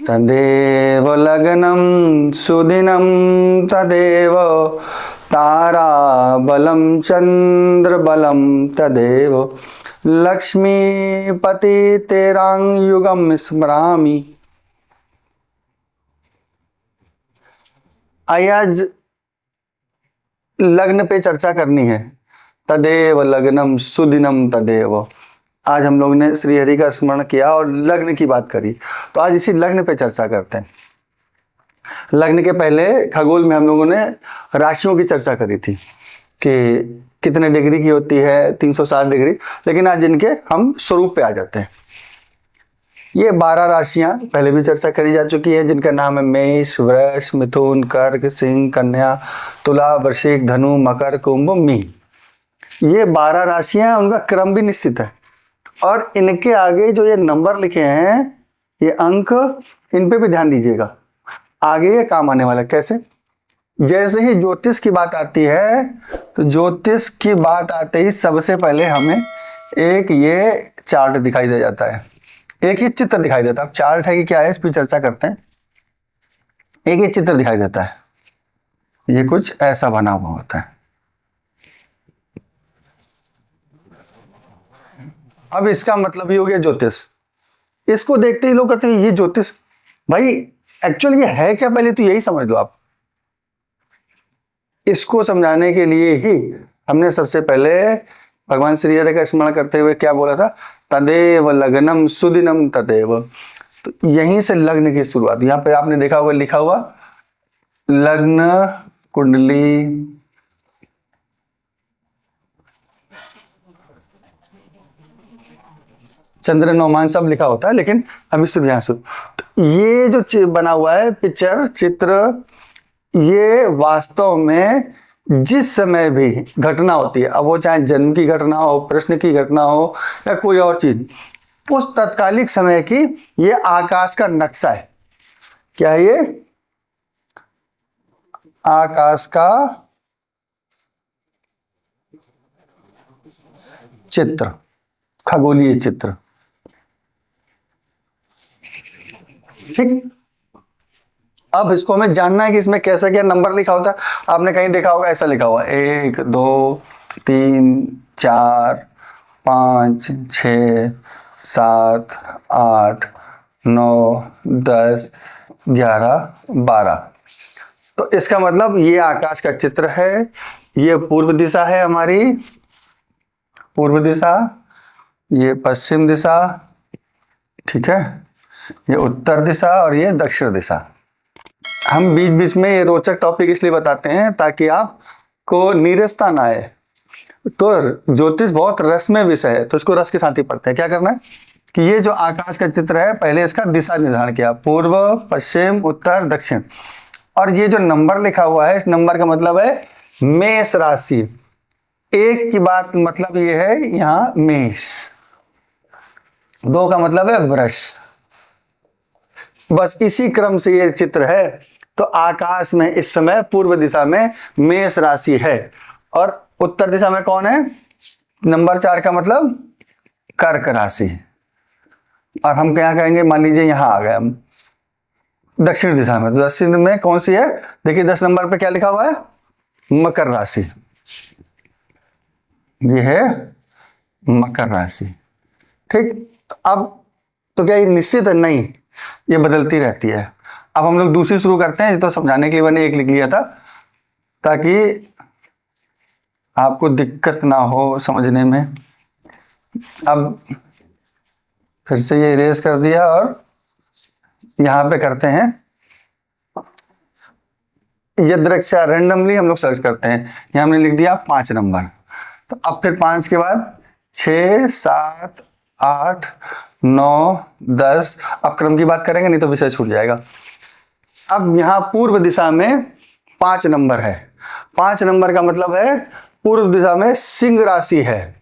तदेव लग्नं सुदिनं तदेव ताराबलं चंद्रबलं तदेव लक्ष्मीपति तेरांग युगम स्मरामि। आज लग्न पे चर्चा करनी है। तदेव लग्नम सुदिनम तदेव। आज हम लोग ने श्री हरि का स्मरण किया और लग्न की बात करी, तो आज इसी लग्न पे चर्चा करते हैं। लग्न के पहले खगोल में हम लोगों ने राशियों की चर्चा करी थी कि कितने डिग्री की होती है, 360 डिग्री। लेकिन आज इनके हम स्वरूप पे आ जाते हैं। ये 12 राशियां पहले भी चर्चा करी जा चुकी है, जिनका नाम है मेष, वृष, मिथुन, कर्क, सिंह, कन्या, तुला, वृश्चिक, धनु, मकर, कुंभ, मीन। ये 12 राशियां, उनका क्रम भी निश्चित है और इनके आगे जो ये नंबर लिखे हैं, ये अंक, इन पे भी ध्यान दीजिएगा, आगे ये काम आने वाला। कैसे? जैसे ही ज्योतिष की बात आती है, तो ज्योतिष की बात आते ही सबसे पहले हमें एक ये चार्ट दिखाई दे जाता है, एक ये चित्र दिखाई देता है। अब चार्ट है कि क्या है, इस पर चर्चा करते हैं। एक ये चित्र दिखाई देता है, ये कुछ ऐसा बना हुआ होता है। अब इसका मतलब ये हो गया ज्योतिष। इसको देखते ही लोग कहते हैं ये ज्योतिष। भाई एक्चुअली ये है क्या, पहले तो यही समझ लो आप। इसको समझाने के लिए ही हमने सबसे पहले भगवान श्री हरि का स्मरण करते हुए क्या बोला था, तदेव लग्नम सुदिनम तदेव। तो यहीं से लग्न की शुरुआत। यहाँ पे आपने देखा होगा लिखा हुआ लग्न कुंडली, चंद्र नौमान सब लिखा होता है, लेकिन अभी सिर्फ यहाँ से तो ये जो बना हुआ है पिक्चर, चित्र, ये वास्तव में जिस समय भी घटना होती है, अब वो चाहे जन्म की घटना हो, प्रश्न की घटना हो या कोई और चीज, उस तत्कालिक समय की ये आकाश का नक्शा है। क्या है ये? आकाश का चित्र, खगोलीय चित्र। ठीक, अब इसको हमें जानना है कि इसमें कैसा क्या नंबर लिखा होता है। आपने कहीं देखा होगा ऐसा लिखा हुआ 1 2 3 4 5 6 7 8 9 10 11 12। तो इसका मतलब ये आकाश का चित्र है। ये पूर्व दिशा है हमारी, पूर्व दिशा, ये पश्चिम दिशा, ठीक है, ये उत्तर दिशा और ये दक्षिण दिशा। हम बीच बीच में ये रोचक टॉपिक इसलिए बताते हैं ताकि आपको नीरसता ना आए। तो ज्योतिष बहुत रसमय विषय है, तो इसको रस के साथ ही पढ़ते हैं। क्या करना है कि ये जो आकाश का चित्र है, पहले इसका दिशा निर्धारण किया, पूर्व, पश्चिम, उत्तर, दक्षिण। और ये जो नंबर लिखा हुआ है, इस नंबर का मतलब है मेष राशि। एक की बात मतलब ये है यहाँ मेष, 2 का मतलब है वृष। बस इसी क्रम से ये चित्र है। तो आकाश में इस समय पूर्व दिशा में मेष राशि है और उत्तर दिशा में कौन है? नंबर 4 का मतलब कर्क राशि। और हम क्या कहेंगे, मान लीजिए यहां आ गए हम दक्षिण दिशा में, तो दक्षिण में कौन सी है? देखिए 10 नंबर पे क्या लिखा हुआ है? मकर राशि। ये है मकर राशि। ठीक, अब तो क्या ये निश्चित है? नहीं, ये बदलती रहती है। अब हम लोग दूसरी शुरू करते हैं। तो समझाने के लिए मैंने एक लिख लिया था ताकि आपको दिक्कत ना हो समझने में। अब फिर से ये इरेज कर दिया और यहां पे करते हैं यदृच्छा, रैंडमली हम लोग सर्च करते हैं। यहां हमने लिख दिया 5 नंबर। तो अब फिर 5 के बाद 6 7 8 9 10। अब क्रम की बात करेंगे, नहीं तो विषय छूट जाएगा। अब यहां पूर्व दिशा में 5 नंबर है। 5 नंबर का मतलब है पूर्व दिशा में सिंह राशि है।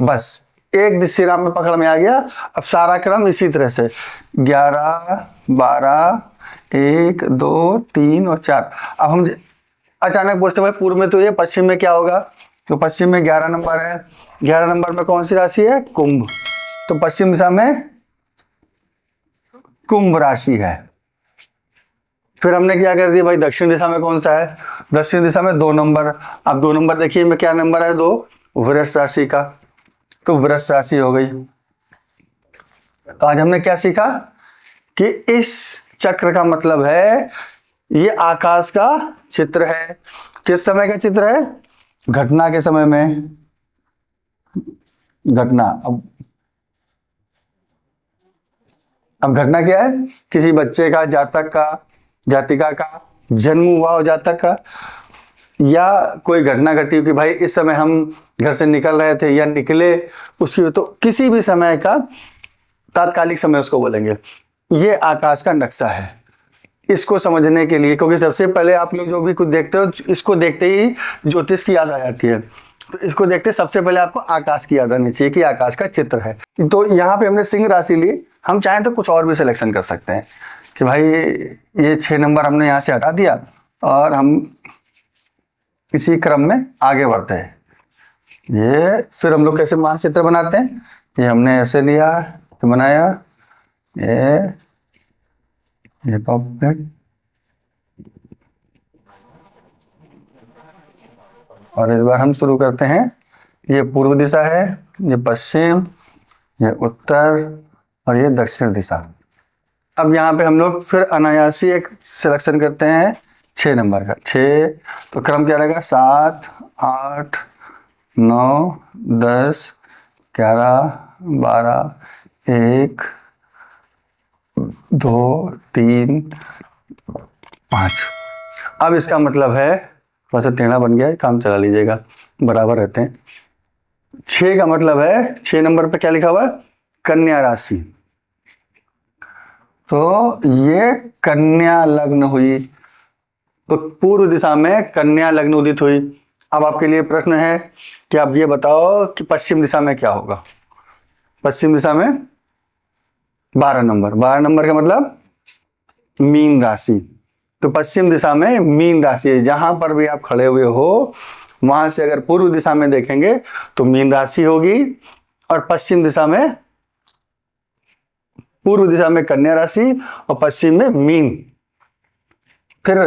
बस एक दिशा में पकड़ में आ गया। अब सारा क्रम इसी तरह से 11 12 1 2 3 और 4। अब हम अचानक पूछते भाई पूर्व में तो ये, पश्चिम में क्या होगा? तो पश्चिम में 11 नंबर है। 11 नंबर में कौन सी राशि है? कुंभ। तो पश्चिम दिशा में कुंभ राशि है। फिर हमने क्या कर दिया भाई, दक्षिण दिशा में कौन सा है, दक्षिण दिशा में 2 नंबर। अब 2 नंबर देखिए में क्या नंबर है, 2, वृष राशि का, तो वृष राशि हो गई। तो आज हमने क्या सीखा कि इस चक्र का मतलब है ये आकाश का चित्र है। किस समय का चित्र है, घटना के समय में, घटना। अब घटना क्या है, किसी बच्चे का, जातक का, जातिका का जन्म हुआ हो, जातक का, या कोई घटना घटी कि भाई इस समय हम घर से निकल रहे थे या निकले उसकी, तो किसी भी समय का तात्कालिक समय उसको बोलेंगे। ये आकाश का नक्शा है। इसको समझने के लिए, क्योंकि सबसे पहले आप लोग जो भी कुछ देखते हो, इसको देखते ही ज्योतिष की याद आ जाती है, तो इसको देखते सबसे पहले आपको आकाश की याद आनी चाहिए कि आकाश का चित्र है। तो यहाँ पे हमने सिंह राशि ली, हम चाहें तो कुछ और भी सिलेक्शन कर सकते हैं कि भाई ये 6 नंबर हमने यहाँ से हटा दिया और हम इसी क्रम में आगे बढ़ते हैं। ये फिर हम लोग कैसे मानचित्र बनाते हैं, ये हमने ऐसे लिया, तो बनाया ये परफेक्ट, और इस बार हम शुरू करते हैं। ये पूर्व दिशा है, ये पश्चिम, ये उत्तर और ये दक्षिण दिशा। अब यहाँ पे हम लोग फिर अनायासी एक सिलेक्शन करते हैं 6 नंबर का। 6 तो क्रम क्या रहेगा, 7, 8, 9, 10, 11, 12, 1, 2, 3, 5। अब इसका मतलब है, थोड़ा सा टेढ़ा बन गया है, काम चला लीजिएगा, बराबर रहते हैं। 6 का मतलब है, 6 नंबर पे क्या लिखा हुआ है, कन्या राशि। तो ये कन्या लग्न हुई, तो पूर्व दिशा में कन्या लग्न उदित हुई। अब आपके लिए प्रश्न है कि आप ये बताओ कि पश्चिम दिशा में क्या होगा। पश्चिम दिशा में 12 नंबर, 12 नंबर का मतलब मीन राशि। तो पश्चिम दिशा में मीन राशि है, जहां पर भी आप खड़े हुए हो वहां से अगर पूर्व दिशा में देखेंगे तो मीन राशि होगी, और पश्चिम दिशा में, पूर्व दिशा में कन्या राशि और पश्चिम में मीन। फिर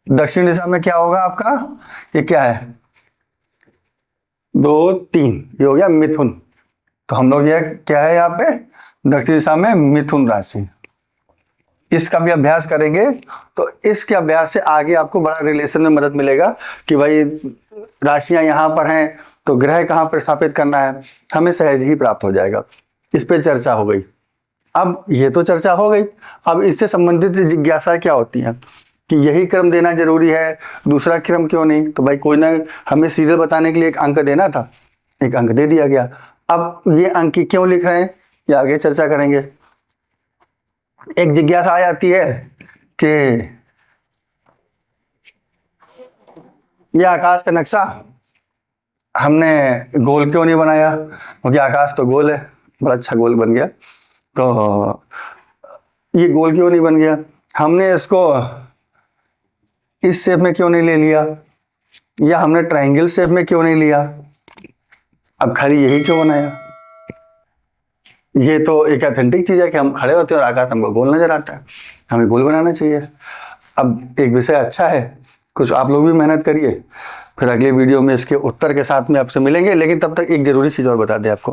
दक्षिण दिशा में क्या होगा आपका, ये क्या है, 2, 3, ये हो गया मिथुन। तो हम लोग ये क्या है यहाँ पे, दक्षिण दिशा में मिथुन राशि। इसका भी अभ्यास करेंगे तो इसके अभ्यास से आगे आपको बड़ा रिलेशन में मदद मिलेगा कि भाई राशियां यहाँ पर हैं तो ग्रह कहाँ पर स्थापित करना है, हमें सहज ही प्राप्त हो जाएगा। इस पे चर्चा हो गई। अब ये तो चर्चा हो गई, अब इससे संबंधित जिज्ञासा क्या होती है कि यही क्रम देना जरूरी है, दूसरा क्रम क्यों नहीं। तो भाई कोई ना, हमें सीरियल बताने के लिए एक अंक देना था, एक अंक दे दिया गया। अब ये अंक क्यों लिख रहे हैं ये आगे चर्चा करेंगे। एक जिज्ञासा आ जाती है कि ये आकाश का नक्शा हमने गोल क्यों नहीं बनाया, क्योंकि आकाश तो गोल है, बड़ा अच्छा गोल बन गया, तो ये गोल क्यों नहीं बन गया, हमने इसको इस शेप में क्यों नहीं ले लिया, या हमने ट्रायंगल शेप में क्यों नहीं लिया, अब खाली यही क्यों बनाया। ये तो एक ऑथेंटिक चीज है कि हम खड़े होते हैं और आकाश हमको गोल नजर आता है, हमें गोल बनाना चाहिए। अब एक विषय अच्छा है, कुछ आप लोग भी मेहनत करिए, फिर अगले वीडियो में इसके उत्तर के साथ में आपसे मिलेंगे। लेकिन तब तक एक जरूरी चीज और बता दें आपको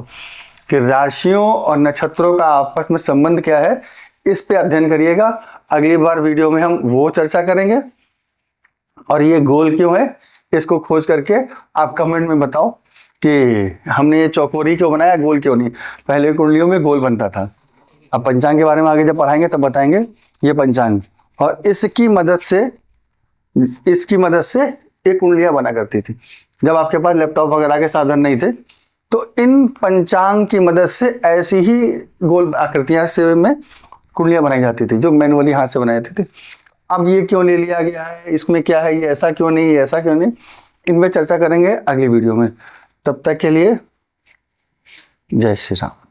कि राशियों और नक्षत्रों का आपस में संबंध क्या है, इस पे अध्ययन करिएगा। अगली बार वीडियो में हम वो चर्चा करेंगे, और ये गोल क्यों है इसको खोज करके आप कमेंट में बताओ कि हमने ये चौकोरी क्यों बनाया, गोल क्यों नहीं। पहले कुंडलियों में गोल बनता था, अब पंचांग के बारे में आगे जब पढ़ाएंगे तब बताएंगे ये पंचांग, और इसकी मदद से ये कुंडलियां बना करती थी। जब आपके पास लैपटॉप वगैरह के साधन नहीं थे तो इन पंचांग की मदद से ऐसी ही गोल आकृतियां से में कुंडलियां बनाई जाती थी, जो मैनुअली हाथ से बनाई जाती थी। अब ये क्यों ले लिया गया है, इसमें क्या है, ये ऐसा क्यों नहीं, ये ऐसा क्यों नहीं, इन पे चर्चा करेंगे अगली वीडियो में। तब तक के लिए जय श्री राम।